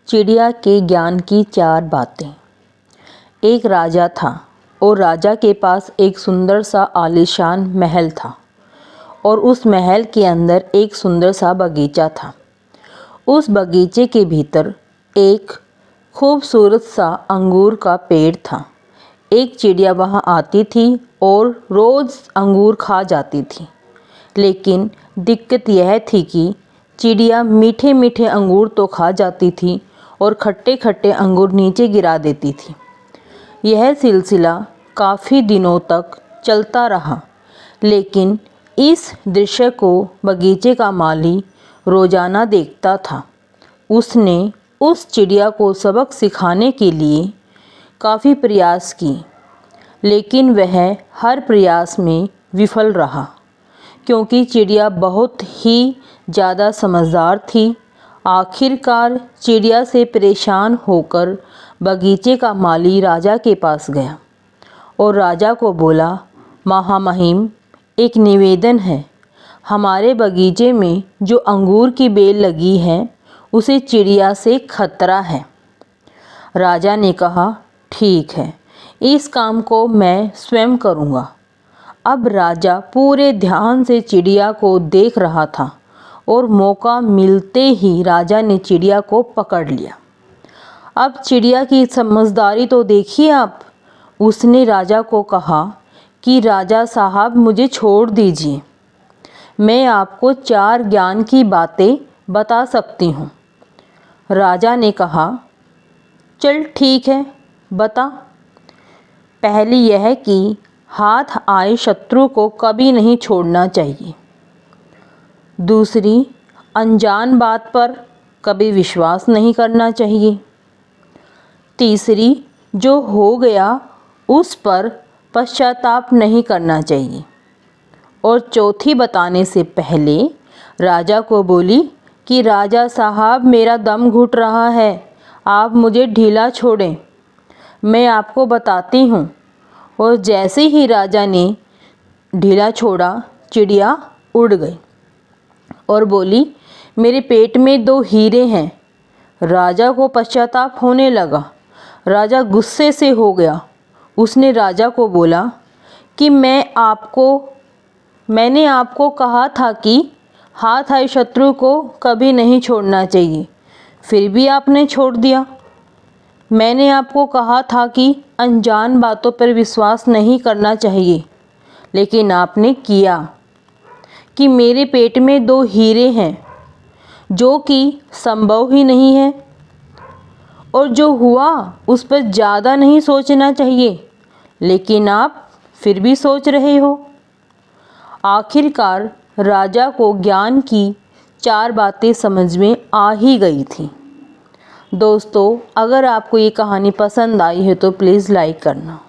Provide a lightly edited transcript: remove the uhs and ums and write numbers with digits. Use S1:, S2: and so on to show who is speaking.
S1: चिड़िया के ज्ञान की 4 बातें। एक राजा था और राजा के पास एक सुंदर सा आलीशान महल था और उस महल के अंदर एक सुंदर सा बगीचा था। उस बगीचे के भीतर एक खूबसूरत सा अंगूर का पेड़ था। एक चिड़िया वहाँ आती थी और रोज़ अंगूर खा जाती थी, लेकिन दिक्कत यह थी कि चिड़िया मीठे मीठे अंगूर तो खा जाती थी और खट्टे खट्टे अंगूर नीचे गिरा देती थी। यह सिलसिला काफ़ी दिनों तक चलता रहा, लेकिन इस दृश्य को बगीचे का माली रोज़ाना देखता था। उसने उस चिड़िया को सबक सिखाने के लिए काफ़ी प्रयास किए, लेकिन वह हर प्रयास में विफल रहा, क्योंकि चिड़िया बहुत ही ज़्यादा समझदार थी। आखिरकार चिड़िया से परेशान होकर बगीचे का माली राजा के पास गया और राजा को बोला, महामहिम, एक निवेदन है। हमारे बगीचे में जो अंगूर की बेल लगी है उसे चिड़िया से खतरा है। राजा ने कहा, ठीक है, इस काम को मैं स्वयं करूँगा। अब राजा पूरे ध्यान से चिड़िया को देख रहा था और मौका मिलते ही राजा ने चिड़िया को पकड़ लिया। अब चिड़िया की समझदारी तो देखिए आप। उसने राजा को कहा कि राजा साहब, मुझे छोड़ दीजिए, मैं आपको 4 ज्ञान की बातें बता सकती हूँ। राजा ने कहा, चल ठीक है, बता। पहली यह कि हाथ आए शत्रु को कभी नहीं छोड़ना चाहिए। दूसरी, अनजान बात पर कभी विश्वास नहीं करना चाहिए। तीसरी, जो हो गया उस पर पश्चाताप नहीं करना चाहिए। और चौथी बताने से पहले राजा को बोली कि राजा साहब, मेरा दम घुट रहा है, आप मुझे ढीला छोड़ें, मैं आपको बताती हूँ। और जैसे ही राजा ने ढीला छोड़ा, चिड़िया उड़ गई और बोली, मेरे पेट में 2 हीरे हैं। राजा को पश्चाताप होने लगा। राजा गुस्से से हो गया। उसने राजा को बोला कि मैंने आपको कहा था कि हाथ आए शत्रु को कभी नहीं छोड़ना चाहिए, फिर भी आपने छोड़ दिया। मैंने आपको कहा था कि अनजान बातों पर विश्वास नहीं करना चाहिए, लेकिन आपने किया। कि मेरे पेट में 2 हीरे हैं, जो कि संभव ही नहीं है, और जो हुआ उस पर ज़्यादा नहीं सोचना चाहिए, लेकिन आप फिर भी सोच रहे हो। आखिरकार राजा को ज्ञान की 4 बातें समझ में आ ही गई थी। दोस्तों, अगर आपको ये कहानी पसंद आई है तो प्लीज़ लाइक करना।